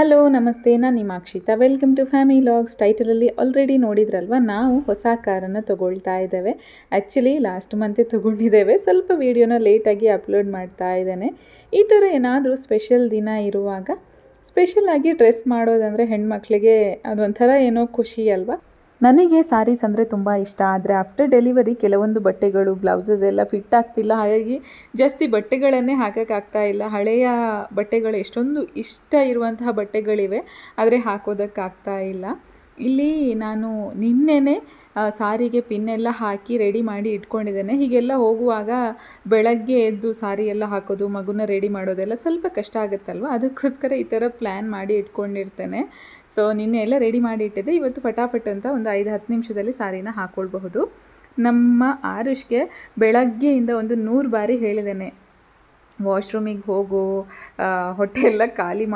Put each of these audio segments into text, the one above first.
Hello ನಮಸ್ತೆ, ನಾನು ನಿಮ್ಮ Akshita. Welcome to family vlogs. ಟೈಟಲಲ್ಲಿ ಆಲ್ರೆಡಿ ನೋಡಿದ್ರಲ್ವ, ನಾವು ಹೊಸ ಕಾರನ್ನು ತೊಗೊಳ್ತಾ ಇದ್ದೇವೆ. ಆ್ಯಕ್ಚುಲಿ ಲಾಸ್ಟ್ ಮಂತೇ ತೊಗೊಂಡಿದ್ದೇವೆ. ಸ್ವಲ್ಪ ವೀಡಿಯೋನ ಲೇಟಾಗಿ ಅಪ್ಲೋಡ್ ಮಾಡ್ತಾ ಇದ್ದೇನೆ. ಈ ಥರ ಏನಾದರೂ ಸ್ಪೆಷಲ್ ದಿನ ಇರುವಾಗ ಸ್ಪೆಷಲಾಗಿ ಡ್ರೆಸ್ ಮಾಡೋದಂದರೆ ಹೆಣ್ಮಕ್ಳಿಗೆ ಅದೊಂಥರ ಏನೋ ಖುಷಿ ಅಲ್ವಾ. ನನಗೆ ಸಾರೀಸ್ ಅಂದರೆ ತುಂಬ ಇಷ್ಟ. ಆದರೆ ಆಫ್ಟರ್ ಡೆಲಿವರಿ ಕೆಲವೊಂದು ಬಟ್ಟೆಗಳು, ಬ್ಲೌಸಸ್ ಎಲ್ಲ ಫಿಟ್ ಆಗ್ತಿಲ್ಲ. ಹಾಗಾಗಿ ಜಾಸ್ತಿ ಬಟ್ಟೆಗಳನ್ನೇ ಹಾಕೋಕ್ಕಾಗ್ತಾ ಇಲ್ಲ. ಹಳೆಯ ಬಟ್ಟೆಗಳು ಎಷ್ಟೊಂದು ಇಷ್ಟ ಇರುವಂತಹ ಬಟ್ಟೆಗಳಿವೆ, ಆದರೆ ಹಾಕೋದಕ್ಕಾಗ್ತಾ ಇಲ್ಲ. ಇಲ್ಲಿ ನಾನು ನಿನ್ನೆನೇ ಸಾರಿಗೆ ಪಿನ್ನೆಲ್ಲ ಹಾಕಿ ರೆಡಿ ಮಾಡಿ ಇಟ್ಕೊಂಡಿದ್ದೇನೆ. ಹೀಗೆಲ್ಲ ಹೋಗುವಾಗ ಬೆಳಗ್ಗೆ ಎದ್ದು ಸಾರಿ ಎಲ್ಲ ಹಾಕೋದು, ಮಗುನ ರೆಡಿ ಮಾಡೋದೆಲ್ಲ ಸ್ವಲ್ಪ ಕಷ್ಟ ಆಗುತ್ತಲ್ವ. ಅದಕ್ಕೋಸ್ಕರ ಈ ಥರ ಪ್ಲ್ಯಾನ್ ಮಾಡಿ ಇಟ್ಕೊಂಡಿರ್ತೇನೆ. ಸೊ ನಿನ್ನೆ ಎಲ್ಲ ರೆಡಿ ಮಾಡಿ ಇಟ್ಟಿದ್ದೆ. ಇವತ್ತು ಫಟಾಫಟ್ ಅಂತ ಒಂದು 5-10 ನಿಮಿಷದಲ್ಲಿ ಸಾರಿನ ಹಾಕ್ಕೊಳ್ಬಹುದು. ನಮ್ಮ ಆರುಷ್ಗೆ ಬೆಳಗ್ಗೆಯಿಂದ ಒಂದು 100 ಬಾರಿ ಹೇಳಿದ್ದೇನೆ, ವಾಶ್ರೂಮಿಗೆ ಹೋಗು, ಹೊಟ್ಟೆ ಎಲ್ಲ ಖಾಲಿ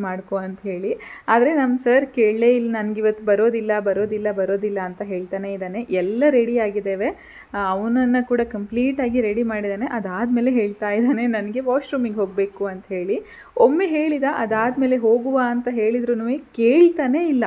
ಮಾಡ್ಕೊ ಅಂತ ಹೇಳಿ. ಆದರೆ ನಮ್ಮ ಸರ್ ಕೇಳಲೇ ಇಲ್ಲ. ನನಗಿವತ್ತು ಬರೋದಿಲ್ಲ ಅಂತ ಹೇಳ್ತಾನೆ ಇದ್ದಾನೆ. ಎಲ್ಲ ರೆಡಿ ಆಗಿದ್ದೇವೆ, ಅವನನ್ನು ಕೂಡ ಕಂಪ್ಲೀಟಾಗಿ ರೆಡಿ ಮಾಡಿದ್ದಾನೆ. ಅದಾದಮೇಲೆ ಹೇಳ್ತಾ ಇದ್ದಾನೆ ನನಗೆ ವಾಶ್ರೂಮಿಗೆ ಹೋಗಬೇಕು ಅಂತ ಹೇಳಿ. ಒಮ್ಮೆ ಹೇಳಿದ, ಅದಾದಮೇಲೆ ಹೋಗುವ ಅಂತ ಹೇಳಿದ್ರೂ ಕೇಳ್ತಾನೇ ಇಲ್ಲ.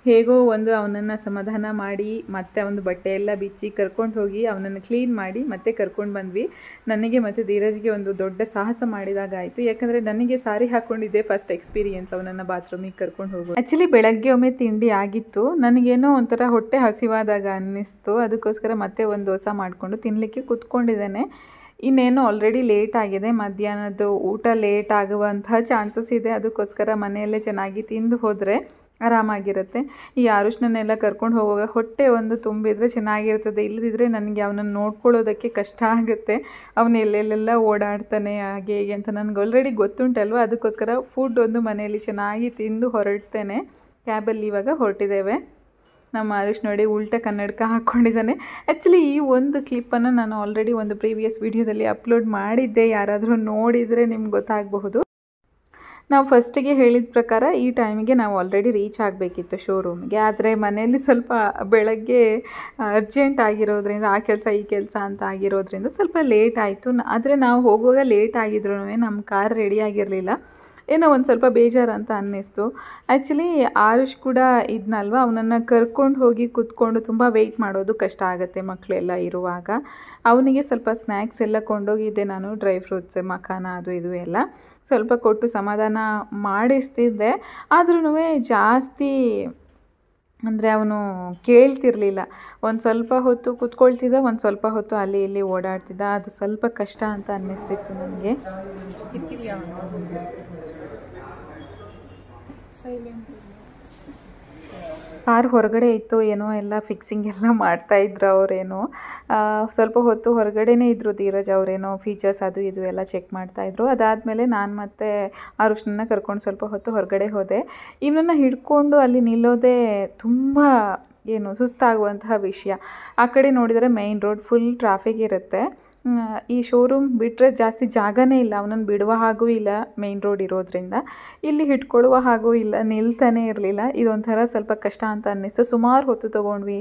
ಹೇಗೋ ಒಂದು ಅವನನ್ನು ಸಮಾಧಾನ ಮಾಡಿ ಮತ್ತೆ ಅವನ ಬಟ್ಟೆ ಎಲ್ಲ ಬಿಚ್ಚಿ ಕರ್ಕೊಂಡು ಹೋಗಿ ಅವನನ್ನು ಕ್ಲೀನ್ ಮಾಡಿ ಮತ್ತೆ ಕರ್ಕೊಂಡು ಬಂದ್ವಿ. ನನಗೆ ಮತ್ತು ಧೀರಜ್ಗೆ ಒಂದು ದೊಡ್ಡ ಸಾಹಸ ಮಾಡಿದಾಗ ಆಯಿತು. ಯಾಕಂದರೆ ನನಗೆ ಸಾರಿ ಹಾಕ್ಕೊಂಡಿದ್ದೆ ಫಸ್ಟ್ ಎಕ್ಸ್ಪೀರಿಯೆನ್ಸ್ ಅವನನ್ನು ಬಾತ್ರೂಮಿಗೆ ಕರ್ಕೊಂಡು ಹೋಗೋದು. ಆ್ಯಕ್ಚುಲಿ ಬೆಳಗ್ಗೆ ಒಮ್ಮೆ ತಿಂಡಿ ಆಗಿತ್ತು, ನನಗೇನೋ ಒಂಥರ ಹೊಟ್ಟೆ ಹಸಿವಾದಾಗ ಅನ್ನಿಸ್ತು. ಅದಕ್ಕೋಸ್ಕರ ಮತ್ತೆ ಒಂದು ದೋಸೆ ಮಾಡಿಕೊಂಡು ತಿನ್ನಲಿಕ್ಕೆ ಕೂತ್ಕೊಂಡಿದ್ದೇನೆ. ಇನ್ನೇನು ಆಲ್ರೆಡಿ ಲೇಟ್ ಆಗಿದೆ, ಮಧ್ಯಾಹ್ನದ್ದು ಊಟ ಲೇಟ್ ಆಗುವಂತಹ ಚಾನ್ಸಸ್ ಇದೆ. ಅದಕ್ಕೋಸ್ಕರ ಮನೆಯಲ್ಲೇ ಚೆನ್ನಾಗಿ ತಿಂದು ಹೋದರೆ ಆರಾಮಾಗಿರುತ್ತೆ. ಈ ಆರುಷ್ನನ್ನೆಲ್ಲ ಕರ್ಕೊಂಡು ಹೋಗುವಾಗ ಹೊಟ್ಟೆ ಒಂದು ತುಂಬಿದರೆ ಚೆನ್ನಾಗಿರ್ತದೆ. ಇಲ್ಲದಿದ್ದರೆ ನನಗೆ ಅವನನ್ನು ನೋಡ್ಕೊಳ್ಳೋದಕ್ಕೆ ಕಷ್ಟ ಆಗುತ್ತೆ. ಅವನು ಎಲ್ಲೆಲ್ಲೆಲ್ಲ ಓಡಾಡ್ತಾನೆ ಹಾಗೆ ಹೀಗೆ ಅಂತ ನನಗೆ ಆಲ್ರೆಡಿ ಗೊತ್ತುಂಟಲ್ವ. ಅದಕ್ಕೋಸ್ಕರ ಫುಡ್ ಒಂದು ಮನೆಯಲ್ಲಿ ಚೆನ್ನಾಗಿ ತಿಂದು ಹೊರಡ್ತೇನೆ. ಕ್ಯಾಬಲ್ಲಿ ಇವಾಗ ಹೊರಟಿದ್ದೇವೆ. ನಮ್ಮ ಆರುಷ್ ನೋಡಿ ಉಲ್ಟಾ ಕನ್ನಡಕ ಹಾಕ್ಕೊಂಡಿದ್ದಾನೆ. ಆ್ಯಕ್ಚುಲಿ ಈ ಒಂದು ಕ್ಲಿಪ್ಪನ್ನು ನಾನು ಆಲ್ರೆಡಿ ಒಂದು ಪ್ರೀವಿಯಸ್ ವಿಡಿಯೋದಲ್ಲಿ ಅಪ್ಲೋಡ್ ಮಾಡಿದ್ದೆ. ಯಾರಾದರೂ ನೋಡಿದರೆ ನಿಮ್ಗೆ ಗೊತ್ತಾಗಬಹುದು. ನಾವು ಫಸ್ಟಿಗೆ ಹೇಳಿದ ಪ್ರಕಾರ ಈ ಟೈಮಿಗೆ ನಾವು ಆಲ್ರೆಡಿ ರೀಚ್ ಆಗಬೇಕಿತ್ತು ಶೋರೂಮಿಗೆ. ಆದರೆ ಮನೆಯಲ್ಲಿ ಸ್ವಲ್ಪ ಬೆಳಗ್ಗೆ ಅರ್ಜೆಂಟ್ ಆಗಿರೋದ್ರಿಂದ ಆ ಕೆಲಸ ಈ ಕೆಲಸ ಅಂತ ಆಗಿರೋದ್ರಿಂದ ಸ್ವಲ್ಪ ಲೇಟ್ ಆಯಿತು. ಆದರೆ ನಾವು ಹೋಗುವಾಗ ಲೇಟ್ ಆಗಿದ್ರೂ ನಮ್ಮ ಕಾರ್ ರೆಡಿ ಆಗಿರಲಿಲ್ಲ. ಏನೋ ಒಂದು ಸ್ವಲ್ಪ ಬೇಜಾರು ಅಂತ ಅನ್ನಿಸ್ತು. ಆ್ಯಕ್ಚುಲಿ ಆರುಷ್ ಕೂಡ ಇದ್ನಲ್ವ, ಅವನನ್ನು ಕರ್ಕೊಂಡು ಹೋಗಿ ಕೂತ್ಕೊಂಡು ತುಂಬ ವೆಯ್ಟ್ ಮಾಡೋದು ಕಷ್ಟ ಆಗುತ್ತೆ ಮಕ್ಕಳೆಲ್ಲ ಇರುವಾಗ. ಅವನಿಗೆ ಸ್ವಲ್ಪ ಸ್ನ್ಯಾಕ್ಸ್ ಎಲ್ಲ ಕೊಂಡೋಗಿದ್ದೆ ನಾನು, ಡ್ರೈ ಫ್ರೂಟ್ಸ್, ಮಖಾನ ಅದು ಇದು ಎಲ್ಲ ಸ್ವಲ್ಪ ಕೊಟ್ಟು ಸಮಾಧಾನ ಮಾಡಿಸ್ತಿದ್ದೆ. ಆದ್ರೂ ಜಾಸ್ತಿ ಅಂದರೆ ಅವನು ಕೇಳ್ತಿರ್ಲಿಲ್ಲ. ಒಂದು ಸ್ವಲ್ಪ ಹೊತ್ತು ಕೂತ್ಕೊಳ್ತಿದ್ದ, ಒಂದು ಸ್ವಲ್ಪ ಹೊತ್ತು ಅಲ್ಲಿ ಇಲ್ಲಿ ಓಡಾಡ್ತಿದ್ದ. ಅದು ಸ್ವಲ್ಪ ಕಷ್ಟ ಅಂತ ಅನ್ನಿಸ್ತಿತ್ತು ನನಗೆ. ಕಾರ್ ಹೊರಗಡೆ ಇತ್ತು, ಏನೋ ಎಲ್ಲ ಫಿಕ್ಸಿಂಗ್ ಎಲ್ಲ ಮಾಡ್ತಾಯಿದ್ರು ಅವರೇನೋ. ಸ್ವಲ್ಪ ಹೊತ್ತು ಹೊರಗಡೆನೇ ಇದ್ದರು ಧೀರಜ್. ಅವರೇನೋ ಫೀಚರ್ಸ್ ಅದು ಇದು ಎಲ್ಲ ಚೆಕ್ ಮಾಡ್ತಾಯಿದ್ರು. ಅದಾದಮೇಲೆ ನಾನು ಮತ್ತೆ ಆರುಷ್ನನ್ನ ಕರ್ಕೊಂಡು ಸ್ವಲ್ಪ ಹೊತ್ತು ಹೊರಗಡೆ ಹೋದೆ. ಇವನನ್ನು ಹಿಡ್ಕೊಂಡು ಅಲ್ಲಿ ನಿಲ್ಲೋದೇ ತುಂಬ ಸುಸ್ತಾಗುವಂತಹ ವಿಷಯ. ಆ ಕಡೆ ನೋಡಿದರೆ ಮೈನ್ ರೋಡ್ ಫುಲ್ ಟ್ರಾಫಿಕ್ ಇರುತ್ತೆ. ಈ ಶೋರೂಮ್ ಬಿಟ್ಟರೆ ಜಾಸ್ತಿ ಜಾಗನೇ ಇಲ್ಲ, ಅವನನ್ನು ಬಿಡುವ ಹಾಗೂ ಇಲ್ಲ ಮೇನ್ ರೋಡ್ ಇರೋದ್ರಿಂದ. ಇಲ್ಲಿ ಹಿಡ್ಕೊಳ್ಳುವ ಹಾಗೂ ಇಲ್ಲ, ನಿಲ್ತಾನೆ ಇರಲಿಲ್ಲ. ಇದೊಂಥರ ಸ್ವಲ್ಪ ಕಷ್ಟ ಅಂತ ಅನ್ನಿಸ್ತು. ಸುಮಾರು ಹೊತ್ತು ತೊಗೊಂಡ್ವಿ,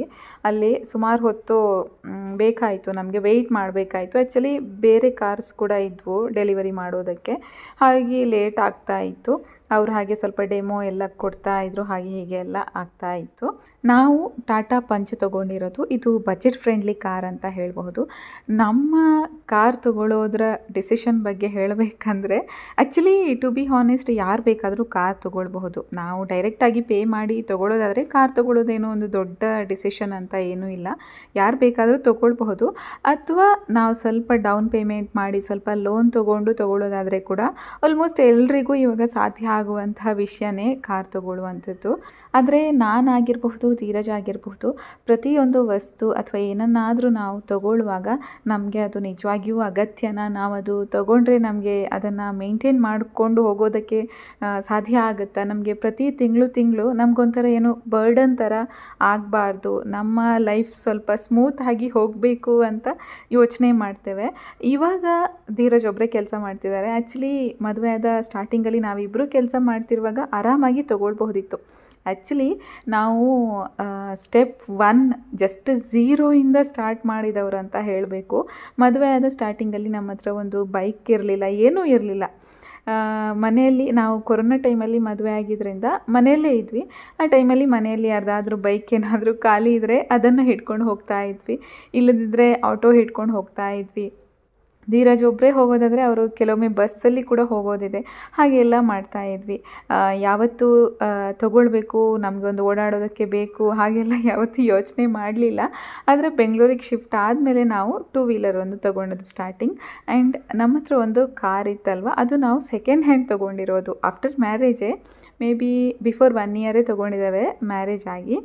ಅಲ್ಲಿ ಸುಮಾರು ಹೊತ್ತು ಬೇಕಾಯಿತು, ನಮಗೆ ವೆಯ್ಟ್ ಮಾಡಬೇಕಾಯಿತು. ಆ್ಯಕ್ಚುಲಿ ಬೇರೆ ಕಾರ್ಸ್ ಕೂಡ ಇದ್ವು ಡೆಲಿವರಿ ಮಾಡೋದಕ್ಕೆ, ಹಾಗೆ ಲೇಟ್ ಆಗ್ತಾಯಿತ್ತು. ಅವ್ರು ಹಾಗೆ ಸ್ವಲ್ಪ ಡೆಮೋ ಎಲ್ಲ ಕೊಡ್ತಾಯಿದ್ರು, ಹಾಗೆ ಹೀಗೆ ಎಲ್ಲ ಆಗ್ತಾಯಿತ್ತು. ನಾವು ಟಾಟಾ ಪಂಚ್ ತೊಗೊಂಡಿರೋದು. ಇದು ಬಜೆಟ್ ಫ್ರೆಂಡ್ಲಿ ಕಾರ್ ಅಂತ ಹೇಳಬಹುದು. ನಮ್ಮ ಕಾರ್ ತೊಗೊಳ್ಳೋದ್ರ ಡಿಸಿಷನ್ ಬಗ್ಗೆ ಹೇಳಬೇಕಂದ್ರೆ, ಆ್ಯಕ್ಚುಲಿ ಟು ಬಿ ಹಾನೆಸ್ಟ್ ಯಾರು ಬೇಕಾದರೂ ಕಾರ್ ತೊಗೊಳ್ಬಹುದು. ನಾವು ಡೈರೆಕ್ಟಾಗಿ ಪೇ ಮಾಡಿ ತೊಗೊಳ್ಳೋದಾದರೆ ಕಾರ್ ತೊಗೊಳ್ಳೋದೇನೋ ಒಂದು ದೊಡ್ಡ ಡಿಸಿಷನ್ ಅಂತ ಏನೂ ಇಲ್ಲ, ಯಾರು ಬೇಕಾದರೂ ತೊಗೊಳ್ಬಹುದು. ಅಥವಾ ನಾವು ಸ್ವಲ್ಪ ಡೌನ್ ಪೇಮೆಂಟ್ ಮಾಡಿ ಸ್ವಲ್ಪ ಲೋನ್ ತೊಗೊಳ್ಳೋದಾದರೆ ಕೂಡ ಆಲ್ಮೋಸ್ಟ್ ಎಲ್ರಿಗೂ ಇವಾಗ ಸಾಧ್ಯ ಆಗುವಂತಹ ವಿಷಯನೇ ಕಾರ್ ತೊಗೊಳ್ಳುವಂಥದ್ದು. ಆದರೆ ನಾನಾಗಿರಬಹುದು, ಧೀರಜ್ ಆಗಿರಬಹುದು, ಪ್ರತಿಯೊಂದು ವಸ್ತು ಅಥವಾ ಏನನ್ನಾದರೂ ನಾವು ತೊಗೊಳ್ಳುವಾಗ ನಮಗೆ ಅದು ನಿಜವಾಗಿಯೂ ಅಗತ್ಯನ, ನಾವು ಅದು ತೊಗೊಂಡ್ರೆ ನಮಗೆ ಅದನ್ನು ಮೇಂಟೈನ್ ಮಾಡಿಕೊಂಡು ಹೋಗೋದಕ್ಕೆ ಸಾಧ್ಯ ಆಗುತ್ತಾ, ನಮಗೆ ಪ್ರತಿ ತಿಂಗಳು ನಮಗೊಂಥರ ಏನು ಬರ್ಡನ್ ಥರ ಆಗಬಾರ್ದು, ನಮ್ಮ ಲೈಫ್ ಸ್ವಲ್ಪ ಸ್ಮೂತಾಗಿ ಹೋಗಬೇಕು ಅಂತ ಯೋಚನೆ ಮಾಡ್ತೇವೆ. ಇವಾಗ ಧೀರಜ್ ಒಬ್ಬರೇ ಕೆಲಸ ಮಾಡ್ತಿದ್ದಾರೆ. ಆ್ಯಕ್ಚುಲಿ ಮದುವೆ ಆದ ಸ್ಟಾರ್ಟಿಂಗಲ್ಲಿ ನಾವಿಬ್ಬರು ಕೆಲಸ ಮಾಡ್ತಿರುವಾಗ ಆರಾಮಾಗಿ ತೊಗೊಳ್ಬಹುದಿತ್ತು. ಆ್ಯಕ್ಚುಲಿ ನಾವು ಸ್ಟೆಪ್ 1 ಜಸ್ಟ್ 0 ಸ್ಟಾರ್ಟ್ ಮಾಡಿದವರು ಅಂತ ಹೇಳಬೇಕು. ಮದುವೆ ಆದ ಸ್ಟಾರ್ಟಿಂಗಲ್ಲಿ ನಮ್ಮ ಹತ್ರ ಒಂದು ಬೈಕ್ ಇರಲಿಲ್ಲ, ಏನೂ ಇರಲಿಲ್ಲ. ಮನೆಯಲ್ಲಿ ನಾವು ಕೊರೋನಾ ಟೈಮಲ್ಲಿ ಮದುವೆ ಆಗಿದ್ದರಿಂದ ಮನೆಯಲ್ಲೇ ಇದ್ವಿ. ಆ ಟೈಮಲ್ಲಿ ಮನೆಯಲ್ಲಿ ಯಾರ್ದಾದ್ರೂ ಬೈಕ್ ಏನಾದರೂ ಖಾಲಿ ಇದ್ದರೆ ಅದನ್ನು ಹಿಡ್ಕೊಂಡು ಹೋಗ್ತಾ ಇದ್ವಿ, ಇಲ್ಲದಿದ್ದರೆ ಆಟೋ ಹಿಡ್ಕೊಂಡು ಹೋಗ್ತಾ ಇದ್ವಿ. ಧೀರಜ್ ಒಬ್ಬರೇ ಹೋಗೋದಾದರೆ ಅವರು ಕೆಲವೊಮ್ಮೆ ಬಸ್ಸಲ್ಲಿ ಕೂಡ ಹೋಗೋದಿದೆ, ಹಾಗೆಲ್ಲ ಮಾಡ್ತಾಯಿದ್ವಿ. ಯಾವತ್ತೂ ತೊಗೊಳ್ಬೇಕು, ನಮಗೊಂದು ಓಡಾಡೋದಕ್ಕೆ ಬೇಕು ಹಾಗೆಲ್ಲ ಯಾವತ್ತೂ ಯೋಚನೆ ಮಾಡಲಿಲ್ಲ. ಆದರೆ ಬೆಂಗಳೂರಿಗೆ ಶಿಫ್ಟ್ ಆದಮೇಲೆ ನಾವು 2 ವೀಲರ್ ಒಂದು ತೊಗೊಂಡಿದ್ದು ಸ್ಟಾರ್ಟಿಂಗ್. ಆ್ಯಂಡ್ ನಮ್ಮ ಹತ್ರ ಒಂದು ಕಾರ್ ಇತ್ತಲ್ವ, ಅದು ನಾವು ಸೆಕೆಂಡ್ ಹ್ಯಾಂಡ್ ತೊಗೊಂಡಿರೋದು. ಆಫ್ಟರ್ ಮ್ಯಾರೇಜೇ, ಮೇ ಬಿ ಬಿಫೋರ್ 1 ಇಯರೇ ತೊಗೊಂಡಿದ್ದಾವೆ ಮ್ಯಾರೇಜ್ ಆಗಿ.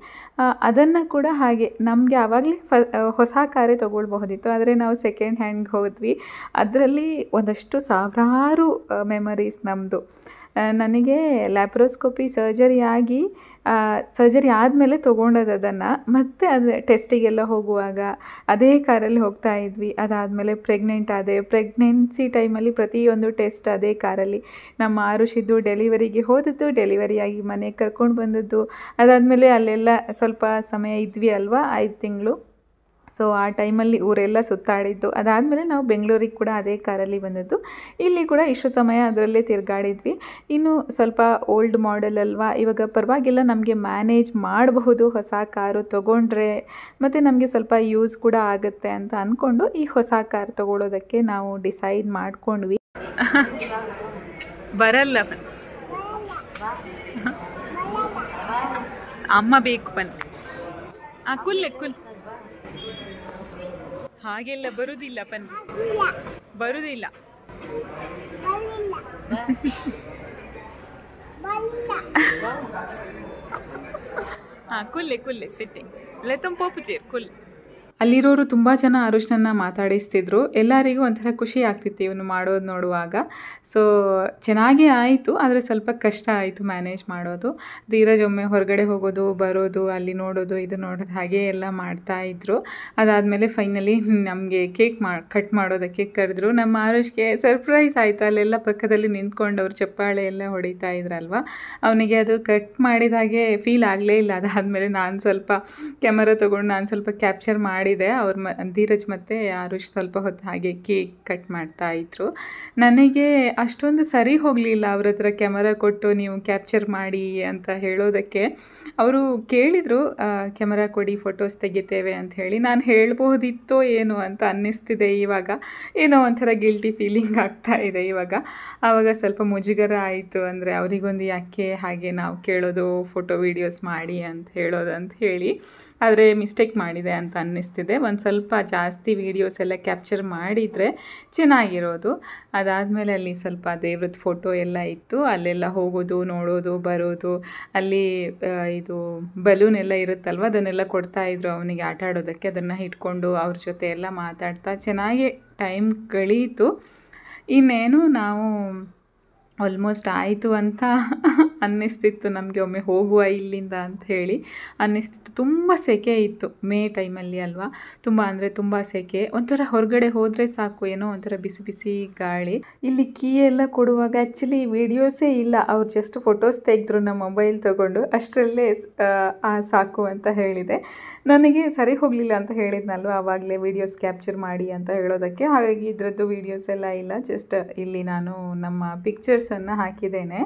ಅದನ್ನು ಕೂಡ ಹಾಗೆ ನಮಗೆ ಆವಾಗಲೇ ಹೊಸ ಕಾರೇ ತೊಗೊಳ್ಬಹುದಿತ್ತು, ಆದರೆ ನಾವು ಸೆಕೆಂಡ್ ಹ್ಯಾಂಡ್ಗೆ ಹೋದ್ವಿ. ಅದರಲ್ಲಿ ಒಂದಷ್ಟು ಸಾವಿರಾರು ಮೆಮರೀಸ್ ನಮ್ಮದು. ನನಗೆ ಲ್ಯಾಪ್ರೋಸ್ಕೋಪಿ ಸರ್ಜರಿ ಆದಮೇಲೆ ತೊಗೊಂಡದ್ದು ಅದನ್ನು. ಮತ್ತು ಅದು ಟೆಸ್ಟಿಗೆಲ್ಲ ಹೋಗುವಾಗ ಅದೇ ಕಾರಲ್ಲಿ ಹೋಗ್ತಾ ಇದ್ವಿ. ಅದಾದಮೇಲೆ ಪ್ರೆಗ್ನೆಂಟ್ ಆದೆ, ಪ್ರೆಗ್ನೆನ್ಸಿ ಟೈಮಲ್ಲಿ ಪ್ರತಿಯೊಂದು ಟೆಸ್ಟ್ ಅದೇ ಕಾರಲ್ಲಿ. ನಮ್ಮ ಆರುಷಿದ್ದು ಡೆಲಿವರಿಗೆ ಹೋದದ್ದು, ಡೆಲಿವರಿಯಾಗಿ ಮನೆಗೆ ಕರ್ಕೊಂಡು ಬಂದದ್ದು. ಅದಾದಮೇಲೆ ಅಲ್ಲೆಲ್ಲ ಸ್ವಲ್ಪ ಸಮಯ ಇದ್ವಿ ಅಲ್ವಾ, 5 ತಿಂಗಳು. ಸೊ ಆ ಟೈಮಲ್ಲಿ ಊರೆಲ್ಲ ಸುತ್ತಾಡಿದ್ದು. ಅದಾದಮೇಲೆ ನಾವು ಬೆಂಗಳೂರಿಗೆ ಕೂಡ ಅದೇ ಕಾರಲ್ಲಿ ಬಂದದ್ದು. ಇಲ್ಲಿ ಕೂಡ ಇಷ್ಟು ಸಮಯ ಅದರಲ್ಲೇ ತಿರುಗಾಡಿದ್ವಿ. ಇನ್ನು ಸ್ವಲ್ಪ ಓಲ್ಡ್ ಮಾಡೆಲ್ ಅಲ್ವಾ, ಇವಾಗ ಪರವಾಗಿಲ್ಲ, ನಮಗೆ ಮ್ಯಾನೇಜ್ ಮಾಡಬಹುದು ಹೊಸ ಕಾರು ತೊಗೊಂಡ್ರೆ, ಮತ್ತು ನಮಗೆ ಸ್ವಲ್ಪ ಯೂಸ್ ಕೂಡ ಆಗುತ್ತೆ ಅಂತ ಅಂದ್ಕೊಂಡು ಈ ಹೊಸ ಕಾರ್ ತೊಗೊಳೋದಕ್ಕೆ ನಾವು ಡಿಸೈಡ್ ಮಾಡ್ಕೊಂಡ್ವಿ. ಬರಲ್ಲ ಅಮ್ಮ ಬೇಕು ಬನ್ನಿ. ಕುಲ್ ಹಾಗೆಲ್ಲ ಬರುವುದಿಲ್ಲ ಬನ್ನಿ, ಬರುವುದಿಲ್ಲ. ಕುಲ್ಲೆ ಸಿಟ್ಟಿಂಗ್ ಲೆತಂ ಪೋಪು ಚೇರ್ ಕುಲ್. ಅಲ್ಲಿರೋರು ತುಂಬ ಜನ ಆರುಷ್ನನ್ನ ಮಾತಾಡಿಸ್ತಿದ್ರು. ಎಲ್ಲರಿಗೂ ಒಂಥರ ಖುಷಿ ಆಗ್ತಿತ್ತು ಇವನು ಮಾಡೋದು ನೋಡುವಾಗ. ಸೊ ಚೆನ್ನಾಗೇ ಆಯಿತು, ಆದರೆ ಸ್ವಲ್ಪ ಕಷ್ಟ ಆಯಿತು ಮ್ಯಾನೇಜ್ ಮಾಡೋದು. ಧೀರಜ್ ಒಮ್ಮೆ ಹೊರಗಡೆ ಹೋಗೋದು ಬರೋದು, ಅಲ್ಲಿ ನೋಡೋದು ಇದು ನೋಡೋದು ಹಾಗೆ ಎಲ್ಲ ಮಾಡ್ತಾಯಿದ್ರು. ಅದಾದಮೇಲೆ ಫೈನಲಿ ನಮಗೆ ಕೇಕ್ ಕಟ್ ಮಾಡೋದಕ್ಕೆ ಕರೆದ್ರು. ನಮ್ಮ ಆರುಷ್ಗೆ ಸರ್ಪ್ರೈಸ್ ಆಯಿತು. ಅಲ್ಲೆಲ್ಲ ಪಕ್ಕದಲ್ಲಿ ನಿಂತ್ಕೊಂಡು ಅವ್ರು ಚಪ್ಪಾಳೆ ಎಲ್ಲ ಹೊಡಿತಾ ಇದ್ರಲ್ವ, ಅವನಿಗೆ ಅದು ಕಟ್ ಮಾಡಿದಾಗೆ ಫೀಲ್ ಆಗಲೇ ಇಲ್ಲ. ಅದಾದಮೇಲೆ ನಾನು ಸ್ವಲ್ಪ ಕ್ಯಾಮರಾ ತೊಗೊಂಡು ನಾನು ಸ್ವಲ್ಪ ಕ್ಯಾಪ್ಚರ್ ಮಾಡಿ ಧೀರಜ್ ಮತ್ತು ಆರುಷ್ ಸ್ವಲ್ಪ ಹೊತ್ತು ಹಾಗೆ ಕೇಕ್ ಕಟ್ ಮಾಡ್ತಾಯಿದ್ರು. ನನಗೆ ಅಷ್ಟೊಂದು ಸರಿ ಹೋಗಲಿಲ್ಲ ಅವ್ರ ಹತ್ರ ಕ್ಯಾಮರಾ ಕೊಟ್ಟು ನೀವು ಕ್ಯಾಪ್ಚರ್ ಮಾಡಿ ಅಂತ ಹೇಳೋದಕ್ಕೆ. ಅವರು ಕೇಳಿದರು ಕ್ಯಾಮರಾ ಕೊಡಿ ಫೋಟೋಸ್ ತೆಗಿತೇವೆ ಅಂತ ಹೇಳಿ. ನಾನು ಹೇಳ್ಬೋದಿತ್ತೋ ಏನು ಅಂತ ಅನ್ನಿಸ್ತಿದೆ ಇವಾಗ. ಏನೋ ಒಂಥರ ಗಿಲ್ಟಿ ಫೀಲಿಂಗ್ ಆಗ್ತಾ ಇದೆ ಇವಾಗ. ಆವಾಗ ಸ್ವಲ್ಪ ಮುಜುಗರ ಆಯಿತು. ಅಂದರೆ ಅವರಿಗೊಂದು ಯಾಕೆ ಹಾಗೆ ನಾವು ಕೇಳೋದು ಫೋಟೋ ವೀಡಿಯೋಸ್ ಮಾಡಿ ಅಂತ ಹೇಳೋದು ಅಂತ ಹೇಳಿ. ಆದರೆ ಮಿಸ್ಟೇಕ್ ಮಾಡಿದೆ ಅಂತ ಅನ್ನಿಸ್ತಿದೆ. ಒಂದು ಸ್ವಲ್ಪ ಜಾಸ್ತಿ ವೀಡಿಯೋಸ್ ಎಲ್ಲ ಕ್ಯಾಪ್ಚರ್ ಮಾಡಿದರೆ ಚೆನ್ನಾಗಿರೋದು. ಅದಾದಮೇಲೆ ಅಲ್ಲಿ ಸ್ವಲ್ಪ ದೇವ್ರದ್ದು ಫೋಟೋ ಎಲ್ಲ ಇತ್ತು, ಅಲ್ಲೆಲ್ಲ ಹೋಗೋದು ನೋಡೋದು ಬರೋದು. ಅಲ್ಲಿ ಇದು ಬಲೂನ್ ಎಲ್ಲ ಇರುತ್ತಲ್ವ, ಅದನ್ನೆಲ್ಲ ಕೊಡ್ತಾಯಿದ್ರು ಅವನಿಗೆ ಆಟ ಆಡೋದಕ್ಕೆ. ಅದನ್ನು ಇಟ್ಕೊಂಡು ಅವ್ರ ಜೊತೆ ಎಲ್ಲ ಮಾತಾಡ್ತಾ ಚೆನ್ನಾಗಿ ಟೈಮ್ ಕಳೀತು. ಇನ್ನೇನು ನಾವು ಆಲ್ಮೋಸ್ಟ್ ಆಯಿತು ಅಂತ ಅನ್ನಿಸ್ತಿತ್ತು ನಮಗೆ. ಒಮ್ಮೆ ಹೋಗುವ ಇಲ್ಲಿಂದ ಅಂತ ಹೇಳಿ ಅನ್ನಿಸ್ತಿತ್ತು. ತುಂಬ ಸೆಕೆ ಇತ್ತು, ಮೇ ಟೈಮಲ್ಲಿ ಅಲ್ವಾ, ತುಂಬ ಅಂದರೆ ತುಂಬ ಸೆಕೆ. ಒಂಥರ ಹೊರಗಡೆ ಹೋದರೆ ಸಾಕು, ಏನೋ ಒಂಥರ ಬಿಸಿ ಬಿಸಿ ಗಾಳಿ. ಇಲ್ಲಿ ಕೀ ಎಲ್ಲ ಕೊಡುವಾಗ ಆ್ಯಕ್ಚುಲಿ ವೀಡಿಯೋಸೇ ಇಲ್ಲ, ಅವ್ರು ಜಸ್ಟ್ ಫೋಟೋಸ್ ತೆಗೆದ್ರು ನಮ್ಮ ಮೊಬೈಲ್ ತೊಗೊಂಡು, ಅಷ್ಟರಲ್ಲೇ ಸಾಕು ಅಂತ ಹೇಳಿದೆ. ನನಗೆ ಸರಿ ಹೋಗಲಿಲ್ಲ ಅಂತ ಹೇಳಿದ್ನಲ್ವ ಆವಾಗಲೇ ವೀಡಿಯೋಸ್ ಕ್ಯಾಪ್ಚರ್ ಮಾಡಿ ಅಂತ ಹೇಳೋದಕ್ಕೆ. ಹಾಗಾಗಿ ಇದರದ್ದು ವೀಡಿಯೋಸ್ ಎಲ್ಲ ಇಲ್ಲ, ಜಸ್ಟ್ ಇಲ್ಲಿ ನಾನು ನಮ್ಮ ಪಿಕ್ಚರ್ಸನ್ನು ಹಾಕಿದ್ದೇನೆ.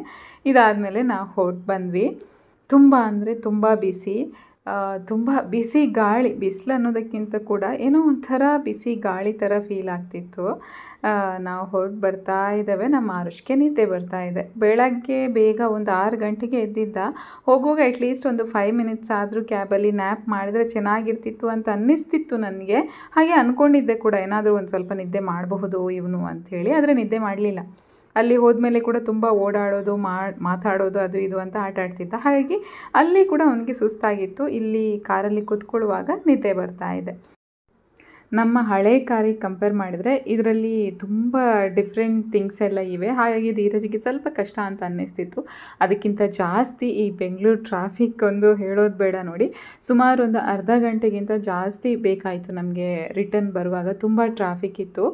ಇದಾದಮೇಲೆ ನಾವು ಹೊರಟು ಬಂದ್ವಿ. ತುಂಬ ಅಂದರೆ ತುಂಬ ಬಿಸಿ, ತುಂಬ ಬಿಸಿ ಗಾಳಿ. ಬಿಸಿಲು ಅನ್ನೋದಕ್ಕಿಂತ ಕೂಡ ಏನೋ ಒಂಥರ ಬಿಸಿ ಗಾಳಿ ಥರ ಫೀಲ್ ಆಗ್ತಿತ್ತು. ನಾವು ಹೊರಟು ಬರ್ತಾ ಇದ್ದೇವೆ. ನಮ್ಮ ಆರುಷ್ಗೆ ನಿದ್ದೆ ಬರ್ತಾ ಇದೆ. ಬೆಳಗ್ಗೆ ಬೇಗ ಒಂದು 6 ಗಂಟೆಗೆ ಎದ್ದಿದ್ದ. ಹೋಗುವಾಗ ಅಟ್ಲೀಸ್ಟ್ ಒಂದು 5 ಮಿನಿಟ್ಸ್ ಆದರೂ ಕ್ಯಾಬಲ್ಲಿ ನ್ಯಾಪ್ ಮಾಡಿದರೆ ಚೆನ್ನಾಗಿರ್ತಿತ್ತು ಅಂತ ಅನ್ನಿಸ್ತಿತ್ತು ನನಗೆ. ಹಾಗೆ ಅಂದ್ಕೊಂಡಿದ್ದೆ ಕೂಡ, ಏನಾದರೂ ಒಂದು ಸ್ವಲ್ಪ ನಿದ್ದೆ ಮಾಡಬಹುದು ಇವನು ಅಂಥೇಳಿ. ಆದರೆ ನಿದ್ದೆ ಮಾಡಲಿಲ್ಲ. ಅಲ್ಲಿ ಹೋದ್ಮೇಲೆ ಕೂಡ ತುಂಬ ಓಡಾಡೋದು ಮಾತಾಡೋದು ಅದು ಇದು ಅಂತ ಆಟ ಆಡ್ತಿದ್ದ. ಹಾಗಾಗಿ ಅಲ್ಲಿ ಕೂಡ ಅವನಿಗೆ ಸುಸ್ತಾಗಿತ್ತು. ಇಲ್ಲಿ ಕಾರಲ್ಲಿ ಕೂತ್ಕೊಳ್ಳುವಾಗ ನಿದ್ದೆ ಬರ್ತಾ ಇದೆ. ನಮ್ಮ ಹಳೆ ಕಾರಿಗೆ ಕಂಪೇರ್ ಮಾಡಿದರೆ ಇದರಲ್ಲಿ ತುಂಬ ಡಿಫ್ರೆಂಟ್ ಥಿಂಗ್ಸ್ ಎಲ್ಲ ಇವೆ. ಹಾಗಾಗಿ ಧೀರಜಿಗೆ ಸ್ವಲ್ಪ ಕಷ್ಟ ಅಂತ ಅನ್ನಿಸ್ತಿತ್ತು. ಅದಕ್ಕಿಂತ ಜಾಸ್ತಿ ಈ ಬೆಂಗಳೂರು ಟ್ರಾಫಿಕ್ ಒಂದು ಹೇಳೋದು ಬೇಡ ನೋಡಿ. ಸುಮಾರು ಒಂದು ಅರ್ಧ ಗಂಟೆಗಿಂತ ಜಾಸ್ತಿ ಬೇಕಾಯಿತು ನಮಗೆ ರಿಟರ್ನ್ ಬರುವಾಗ. ತುಂಬ ಟ್ರಾಫಿಕ್ ಇತ್ತು.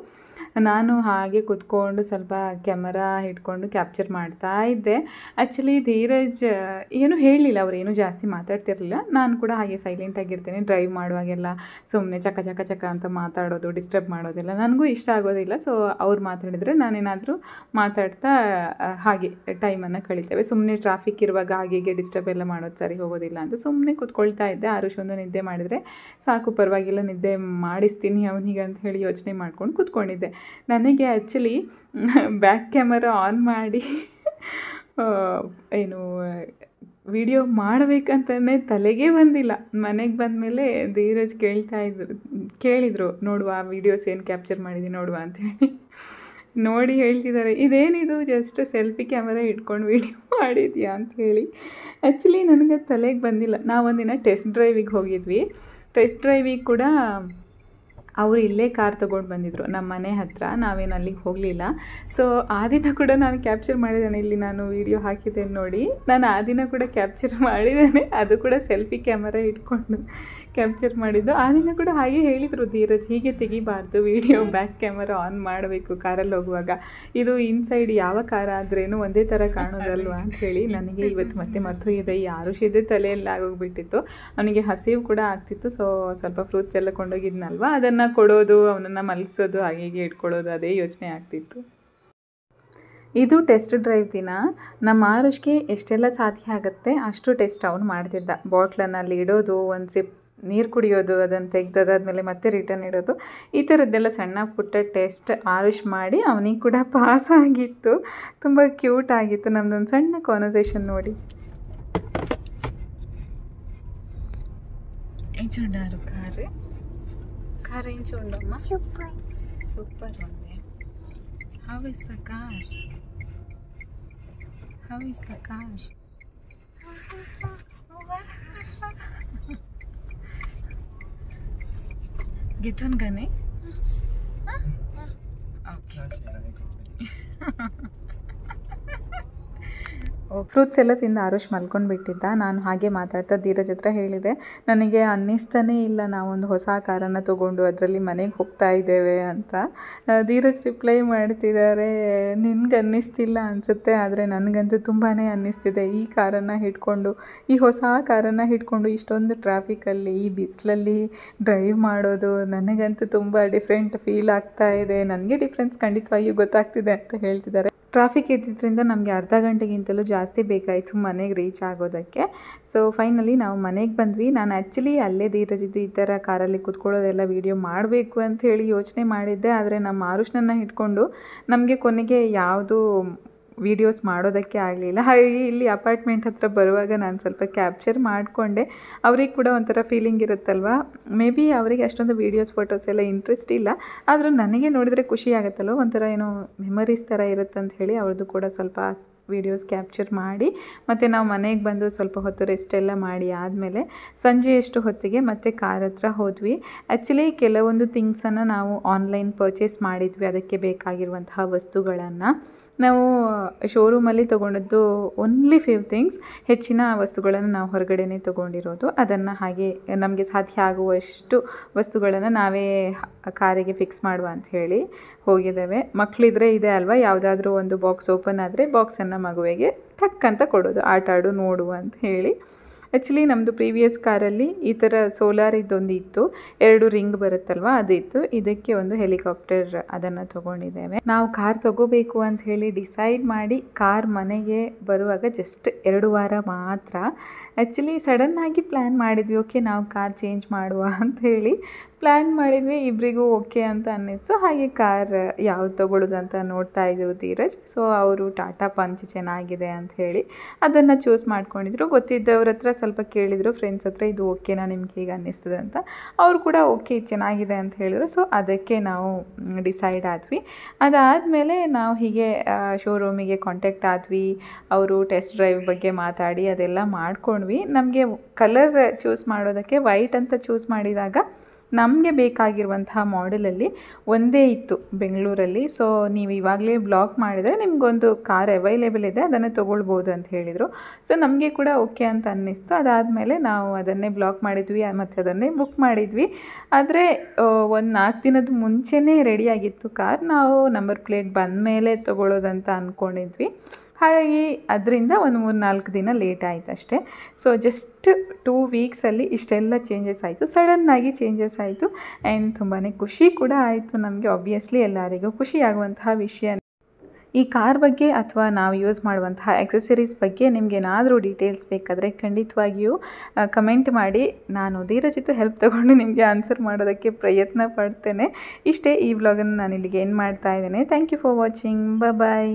ನಾನು ಹಾಗೆ ಕೂತ್ಕೊಂಡು ಸ್ವಲ್ಪ ಕ್ಯಾಮರಾ ಹಿಡ್ಕೊಂಡು ಕ್ಯಾಪ್ಚರ್ ಮಾಡ್ತಾ ಇದ್ದೆ. ಆ್ಯಕ್ಚುಲಿ ಧೀರಜ್ ಏನೂ ಹೇಳಲಿಲ್ಲ, ಅವರೇನು ಜಾಸ್ತಿ ಮಾತಾಡ್ತಿರಲಿಲ್ಲ. ನಾನು ಕೂಡ ಹಾಗೆ ಸೈಲೆಂಟಾಗಿರ್ತೇನೆ. ಡ್ರೈವ್ ಮಾಡುವಾಗೆಲ್ಲ ಸುಮ್ಮನೆ ಚಕ ಚಕ ಚಕ ಅಂತ ಮಾತಾಡೋದು, ಡಿಸ್ಟರ್ಬ್ ಮಾಡೋದಿಲ್ಲ ನನಗೂ ಇಷ್ಟ ಆಗೋದಿಲ್ಲ. ಸೊ ಅವ್ರು ಮಾತಾಡಿದರೆ ನಾನೇನಾದರೂ ಮಾತಾಡ್ತಾ ಹಾಗೆ ಟೈಮನ್ನು ಕಳಿತೇವೆ. ಸುಮ್ಮನೆ ಟ್ರಾಫಿಕ್ ಇರುವಾಗ ಹಾಗೆ ಡಿಸ್ಟರ್ಬ್ ಎಲ್ಲ ಮಾಡೋದು ಸರಿ ಹೋಗೋದಿಲ್ಲ ಅಂತ ಸುಮ್ಮನೆ ಕೂತ್ಕೊಳ್ತಾ ಇದ್ದೆ. ಆರುಷ್ ಒಂದು ನಿದ್ದೆ ಮಾಡಿದರೆ ಸಾಕು, ಪರವಾಗಿಲ್ಲ, ನಿದ್ದೆ ಮಾಡಿಸ್ತೀನಿ ಅವನಿಗೆ ಅಂತ ಹೇಳಿ ಯೋಚನೆ ಮಾಡ್ಕೊಂಡು ಕೂತ್ಕೊಂಡಿದ್ದೆ. ನನಗೆ ಆ್ಯಕ್ಚುಲಿ ಬ್ಯಾಕ್ ಕ್ಯಾಮರಾ ಆನ್ ಮಾಡಿ ಏನು ವಿಡಿಯೋ ಮಾಡಬೇಕಂತಲೇ ತಲೆಗೇ ಬಂದಿಲ್ಲ. ಮನೆಗೆ ಬಂದಮೇಲೆ ಧೀರಜ್ ಕೇಳಿದರು, ನೋಡುವ ವೀಡಿಯೋಸ್ ಏನು ಕ್ಯಾಪ್ಚರ್ ಮಾಡಿದ್ದೀನಿ ನೋಡುವ ಅಂಥೇಳಿ. ನೋಡಿ ಹೇಳ್ತಿದ್ದಾರೆ, ಇದೇನಿದು ಜಸ್ಟ್ ಸೆಲ್ಫಿ ಕ್ಯಾಮರಾ ಇಟ್ಕೊಂಡು ವೀಡಿಯೋ ಮಾಡಿದ್ಯಾ ಅಂಥೇಳಿ. ಆ್ಯಕ್ಚುಲಿ ನನಗೆ ತಲೆಗೆ ಬಂದಿಲ್ಲ. ನಾವೊಂದಿನ ಟೆಸ್ಟ್ ಡ್ರೈವಿಗೆ ಹೋಗಿದ್ವಿ. ಟೆಸ್ಟ್ ಡ್ರೈವಿಗೆ ಕೂಡ ಅವರು ಇಲ್ಲೇ ಕಾರ್ ತೊಗೊಂಡು ಬಂದಿದ್ದರು ನಮ್ಮ ಮನೆ ಹತ್ತಿರ. ನಾವೇನು ಅಲ್ಲಿಗೆ ಹೋಗಲಿಲ್ಲ. ಸೊ ಆ ದಿನ ಕೂಡ ನಾನು ಕ್ಯಾಪ್ಚರ್ ಮಾಡಿದ್ದೇನೆ. ಇಲ್ಲಿ ನಾನು ವೀಡಿಯೋ ಹಾಕಿದ್ದೇನೆ ನೋಡಿ, ನಾನು ಆ ದಿನ ಕೂಡ ಕ್ಯಾಪ್ಚರ್ ಮಾಡಿದ್ದೇನೆ. ಅದು ಕೂಡ ಸೆಲ್ಫಿ ಕ್ಯಾಮರಾ ಇಟ್ಕೊಂಡು ಕ್ಯಾಪ್ಚರ್ ಮಾಡಿದ್ದು. ಆ ದಿನ ಕೂಡ ಹಾಗೆ ಹೇಳಿದರು ಧೀರಜ್, ಹೀಗೆ ತೆಗಿಬಾರ್ದು ವೀಡಿಯೋ, ಬ್ಯಾಕ್ ಕ್ಯಾಮರಾ ಆನ್ ಮಾಡಬೇಕು ಕಾರಲ್ಲಿ ಹೋಗುವಾಗ. ಇದು ಇನ್ಸೈಡ್ ಯಾವ ಕಾರ್ ಆದ್ರೇನು ಒಂದೇ ಥರ ಕಾಣೋದಲ್ವಾ ಅಂಥೇಳಿ. ನನಗೆ ಇವತ್ತು ಮತ್ತೆ ಮರ್ತೋಗಿದೆ. ಈ ಆರುಷಿದ್ದೇ ತಲೆಯಲ್ಲಿ ಆಗೋಗ್ಬಿಟ್ಟಿತ್ತು. ಅವನಿಗೆ ಹಸಿವು ಕೂಡ ಆಗ್ತಿತ್ತು. ಸೊ ಸ್ವಲ್ಪ ಫ್ರೂಟ್ಸ್ ಎಲ್ಲ ಕೊಂಡೋಗಿದ್ನಲ್ವ, ಅದನ್ನು ಕೊಡೋದು, ಅವನನ್ನು ಮಲಗಿಸೋದು, ಹಾಗೆ ಇಟ್ಕೊಳ್ಳೋದು, ಅದೇ ಯೋಚನೆ ಆಗ್ತಿತ್ತು. ಇದು ಟೆಸ್ಟ್ ಡ್ರೈವ್ ದಿನ. ನಮ್ಮ ಆರುಷ್ಗೆ ಎಷ್ಟೆಲ್ಲ ಸಾಧ್ಯ ಆಗುತ್ತೆ ಅಷ್ಟು ಟೆಸ್ಟ್ ಅವನು ಮಾಡ್ತಿದ್ದ. ಬಾಟ್ಲನ್ನು ಅಲ್ಲಿ ಇಡೋದು, ಒಂದು ಸಿಪ್ ನೀರು ಕುಡಿಯೋದು, ಅದನ್ನು ತೆಗೆದಾದ್ಮೇಲೆ ಮತ್ತೆ ರಿಟರ್ನ್ ಇಡೋದು, ಈ ಥರದ್ದೆಲ್ಲ ಸಣ್ಣ ಪುಟ್ಟ ಟೆಸ್ಟ್ ಆರುಷ್ ಮಾಡಿ ಅವನಿಗೆ ಕೂಡ ಪಾಸ್ ಆಗಿತ್ತು. ತುಂಬ ಕ್ಯೂಟ್ ಆಗಿತ್ತು. ನಮ್ಮದೊಂದು ಸಣ್ಣ ಕಾನ್ವರ್ಸೇಷನ್ ನೋಡಿ. ఎంచుండారు కార్ ఎంచుండమ్మా సూపర్ ఉంది. How is the car? How is the car? గితన్ గనే ఓకే. ಫ್ರೂಟ್ಸ್ ಎಲ್ಲ ತಿಂದು ಆರುಷ್ ಮಲ್ಕೊಂಡು ಬಿಟ್ಟಿದ್ದ. ನಾನು ಹಾಗೆ ಮಾತಾಡ್ತಾ ಧೀರಜ್ ಹತ್ರ ಹೇಳಿದೆ, ನನಗೆ ಅನ್ನಿಸ್ತಾನೇ ಇಲ್ಲ ನಾವೊಂದು ಹೊಸ ಕಾರನ್ನು ತೊಗೊಂಡು ಅದರಲ್ಲಿ ಮನೆಗೆ ಹೋಗ್ತಾ ಇದ್ದೇವೆ ಅಂತ. ಧೀರಜ್ ರಿಪ್ಲೈ ಮಾಡ್ತಿದ್ದಾರೆ, ನಿನ್ಗೆ ಅನ್ನಿಸ್ತಿಲ್ಲ ಅನಿಸುತ್ತೆ, ಆದರೆ ನನಗಂತೂ ತುಂಬಾ ಅನ್ನಿಸ್ತಿದೆ. ಈ ಕಾರನ್ನು ಹಿಡ್ಕೊಂಡು, ಈ ಹೊಸ ಕಾರನ್ನು ಹಿಡ್ಕೊಂಡು ಇಷ್ಟೊಂದು ಟ್ರಾಫಿಕಲ್ಲಿ, ಈ ಬಿಸಿಲಲ್ಲಿ ಡ್ರೈವ್ ಮಾಡೋದು ನನಗಂತೂ ತುಂಬ ಡಿಫ್ರೆಂಟ್ ಫೀಲ್ ಆಗ್ತಾ ಇದೆ. ನನಗೆ ಡಿಫ್ರೆನ್ಸ್ ಖಂಡಿತವಾಗಿಯೂ ಗೊತ್ತಾಗ್ತಿದೆ ಅಂತ ಹೇಳ್ತಿದ್ದಾರೆ. ಟ್ರಾಫಿಕ್ ಇದ್ದಿದ್ದರಿಂದ ನಮಗೆ ಅರ್ಧ ಗಂಟೆಗಿಂತಲೂ ಜಾಸ್ತಿ ಬೇಕಾಯಿತು ಮನೆಗೆ ರೀಚ್ ಆಗೋದಕ್ಕೆ. ಸೊ ಫೈನಲಿ ನಾವು ಮನೆಗೆ ಬಂದ್ವಿ. ನಾನು ಆ್ಯಕ್ಚುಲಿ ಅಲ್ಲೇ ಧೀರಜಿದ್ದು ಈ ಥರ ಕಾರಲ್ಲಿ ಕೂತ್ಕೊಳ್ಳೋದೆಲ್ಲ ವೀಡಿಯೋ ಮಾಡಬೇಕು ಅಂತ ಹೇಳಿ ಯೋಚನೆ ಮಾಡಿದ್ದೆ. ಆದರೆ ನಮ್ಮ ಆರುಷ್ನನ್ನು ಹಿಡ್ಕೊಂಡು ನಮಗೆ ಕೊನೆಗೆ ಯಾವುದು ವೀಡಿಯೋಸ್ ಮಾಡೋದಕ್ಕೆ ಆಗಲಿಲ್ಲ. ಹಾಗಾಗಿ ಇಲ್ಲಿ ಅಪಾರ್ಟ್ಮೆಂಟ್ ಹತ್ರ ಬರುವಾಗ ನಾನು ಸ್ವಲ್ಪ ಕ್ಯಾಪ್ಚರ್ ಮಾಡಿಕೊಂಡೆ. ಅವ್ರಿಗೆ ಕೂಡ ಒಂಥರ ಫೀಲಿಂಗ್ ಇರುತ್ತಲ್ವ, ಮೇ ಬಿ ಅವರಿಗೆ ಅಷ್ಟೊಂದು ವೀಡಿಯೋಸ್ ಫೋಟೋಸ್ ಎಲ್ಲ ಇಂಟ್ರೆಸ್ಟ್ ಇಲ್ಲ, ಆದರೂ ನನಗೆ ನೋಡಿದರೆ ಖುಷಿ ಆಗುತ್ತಲ್ವ, ಒಂಥರ ಏನೋ ಮೆಮರೀಸ್ ಥರ ಇರುತ್ತಂತ ಹೇಳಿ ಅವ್ರದ್ದು ಕೂಡ ಸ್ವಲ್ಪ ವೀಡಿಯೋಸ್ ಕ್ಯಾಪ್ಚರ್ ಮಾಡಿ, ಮತ್ತು ನಾವು ಮನೆಗೆ ಬಂದು ಸ್ವಲ್ಪ ಹೊತ್ತು ರೆಸ್ಟ್ ಎಲ್ಲ ಮಾಡಿ ಆದಮೇಲೆ ಸಂಜೆ ಎಷ್ಟು ಹೊತ್ತಿಗೆ ಮತ್ತೆ ಕಾರ್ ಹತ್ರ ಹೋದ್ವಿ. ಆ್ಯಕ್ಚುಲಿ ಕೆಲವೊಂದು ಥಿಂಗ್ಸನ್ನು ನಾವು ಆನ್ಲೈನ್ ಪರ್ಚೇಸ್ ಮಾಡಿದ್ವಿ, ಅದಕ್ಕೆ ಬೇಕಾಗಿರುವಂತಹ ವಸ್ತುಗಳನ್ನು. ನಾವು ಶೋರೂಮಲ್ಲಿ ತೊಗೊಂಡದ್ದು ಓನ್ಲಿ ಫ್ಯೂ ಥಿಂಗ್ಸ್. ಹೆಚ್ಚಿನ ವಸ್ತುಗಳನ್ನು ನಾವು ಹೊರಗಡೆನೇ ತೊಗೊಂಡಿರೋದು. ಅದನ್ನು ಹಾಗೆ ನಮಗೆ ಸಾಧ್ಯ ಆಗುವಷ್ಟು ವಸ್ತುಗಳನ್ನು ನಾವೇ ಕಾರಿಗೆ ಫಿಕ್ಸ್ ಮಾಡುವ ಅಂತ ಹೇಳಿ ಹೋಗಿದ್ದೇವೆ. ಮಕ್ಕಳಿದ್ರೆ ಇದೆ ಅಲ್ವಾ, ಯಾವುದಾದ್ರೂ ಒಂದು ಬಾಕ್ಸ್ ಓಪನ್ ಆದರೆ ಬಾಕ್ಸನ್ನು ಮಗುವಿಗೆ ಟಕ್ ಅಂತ ಕೊಡೋದು, ಆಟ ಆಡು ನೋಡು ಅಂತ ಹೇಳಿ. ಆ್ಯಕ್ಚುಲಿ ನಮ್ಮದು ಪ್ರೀವಿಯಸ್ ಕಾರಲ್ಲಿ ಈ ಥರ ಸೋಲಾರ್ ಇದ್ದೊಂದು ಇತ್ತು, 2 ರಿಂಗ್ ಬರುತ್ತಲ್ವ ಅದಿತ್ತು. ಇದಕ್ಕೆ ಒಂದು ಹೆಲಿಕಾಪ್ಟರ್ ಅದನ್ನು ತೊಗೊಂಡಿದ್ದೇವೆ. ನಾವು ಕಾರ್ ತೊಗೋಬೇಕು ಅಂತ ಹೇಳಿ ಡಿಸೈಡ್ ಮಾಡಿ ಕಾರ್ ಮನೆಗೆ ಬರುವಾಗ ಜಸ್ಟ್ 2 ವಾರ ಮಾತ್ರ. ಆ್ಯಕ್ಚುಲಿ ಸಡನ್ನಾಗಿ ಪ್ಲ್ಯಾನ್ ಮಾಡಿದ್ವಿ, ಓಕೆ ನಾವು ಕಾರ್ ಚೇಂಜ್ ಮಾಡುವ ಅಂತ ಹೇಳಿ ಪ್ಲ್ಯಾನ್ ಮಾಡಿದ್ವಿ. ಇಬ್ಬರಿಗೂ ಓಕೆ ಅಂತ ಅನ್ನಿಸ್ತು. ಹಾಗೆ ಕಾರ್ ಯಾವ್ದು ತೊಗೊಳ್ಳೋದು ಅಂತ ನೋಡ್ತಾ ಇದ್ರು ಧೀರಜ್. ಸೊ ಅವರು ಟಾಟಾ ಪಂಚ್ ಚೆನ್ನಾಗಿದೆ ಅಂತ ಹೇಳಿ ಅದನ್ನು ಚೂಸ್ ಮಾಡ್ಕೊಂಡಿದ್ರು. ಗೊತ್ತಿದ್ದವ್ರ ಹತ್ರ ಸ್ವಲ್ಪ ಕೇಳಿದರು, ಫ್ರೆಂಡ್ಸ್ ಹತ್ರ, ಇದು ಓಕೆನಾ ನಿಮ್ಗೆ ಹೇಗೆ ಅನ್ನಿಸ್ತದೆ ಅಂತ. ಅವರು ಕೂಡ ಓಕೆ ಚೆನ್ನಾಗಿದೆ ಅಂತ ಹೇಳಿದ್ರು. ಸೊ ಅದಕ್ಕೆ ನಾವು ಡಿಸೈಡ್ ಆದ್ವಿ. ಅದಾದಮೇಲೆ ನಾವು ಹೀಗೆ ಶೋರೂಮಿಗೆ ಕಾಂಟ್ಯಾಕ್ಟ್ ಆದ್ವಿ. ಅವರು ಟೆಸ್ಟ್ ಡ್ರೈವ್ ಬಗ್ಗೆ ಮಾತಾಡಿ ಅದೆಲ್ಲ ಮಾಡ್ಕೊಂಡ್ವಿ. ನಮಗೆ ಕಲರ್ ಚೂಸ್ ಮಾಡೋದಕ್ಕೆ ವೈಟ್ ಅಂತ ಚೂಸ್ ಮಾಡಿದಾಗ ನಮಗೆ ಬೇಕಾಗಿರುವಂತಹ ಮಾಡೆಲಲ್ಲಿ ಒಂದೇ ಇತ್ತು ಬೆಂಗಳೂರಲ್ಲಿ. ಸೊ ನೀವು ಇವಾಗಲೇ ಬ್ಲಾಕ್ ಮಾಡಿದರೆ ನಿಮಗೊಂದು ಕಾರ್ ಅವೈಲೇಬಲ್ ಇದೆ, ಅದನ್ನು ತೊಗೊಳ್ಬೋದು ಅಂತ ಹೇಳಿದರು. ಸೊ ನಮಗೆ ಕೂಡ ಓಕೆ ಅಂತ ಅನ್ನಿಸ್ತು. ಅದಾದಮೇಲೆ ನಾವು ಅದನ್ನೇ ಬ್ಲಾಕ್ ಮಾಡಿದ್ವಿ ಮತ್ತು ಅದನ್ನೇ ಬುಕ್ ಮಾಡಿದ್ವಿ. ಆದರೆ ಒಂದು 4 ದಿನದ ಮುಂಚೆನೇ ರೆಡಿಯಾಗಿತ್ತು ಕಾರ್. ನಾವು ನಂಬರ್ ಪ್ಲೇಟ್ ಬಂದ ಮೇಲೆ ತೊಗೊಳ್ಳೋದಂತ ಅಂದ್ಕೊಂಡಿದ್ವಿ. ಹಾಗಾಗಿ ಅದರಿಂದ ಒಂದು 3-4 ದಿನ ಲೇಟ್ ಆಯಿತು ಅಷ್ಟೇ. ಸೊ ಜಸ್ಟ್ 2 ವೀಕ್ಸಲ್ಲಿ ಇಷ್ಟೆಲ್ಲ ಚೇಂಜಸ್ ಆಯಿತು, ಸಡನ್ನಾಗಿ ಚೇಂಜಸ್ ಆಯಿತು. ಆ್ಯಂಡ್ ತುಂಬಾ ಖುಷಿ ಕೂಡ ಆಯಿತು ನಮಗೆ. ಆಬ್ವಿಯಸ್ಲಿ ಎಲ್ಲರಿಗೂ ಖುಷಿಯಾಗುವಂತಹ ವಿಷಯ. ಈ ಕಾರ್ ಬಗ್ಗೆ ಅಥವಾ ನಾವು ಯೂಸ್ ಮಾಡುವಂತಹ ಆಕ್ಸೆಸರೀಸ್ ಬಗ್ಗೆ ನಿಮಗೇನಾದರೂ ಡೀಟೇಲ್ಸ್ ಬೇಕಾದರೆ ಖಂಡಿತವಾಗಿಯೂ ಕಮೆಂಟ್ ಮಾಡಿ. ನಾನು ಧೀರಜಿತು ಹೆಲ್ಪ್ ತೊಗೊಂಡು ನಿಮಗೆ ಆನ್ಸರ್ ಮಾಡೋದಕ್ಕೆ ಪ್ರಯತ್ನ ಪಡ್ತೇನೆ. ಇಷ್ಟೇ, ಈ ವ್ಲಾಗನ್ನು ನಾನು ಇಲ್ಲಿಗೆ ಎಂಡ್ ಮಾಡ್ತಾ ಇದ್ದೇನೆ. Thank you for watching. Bye.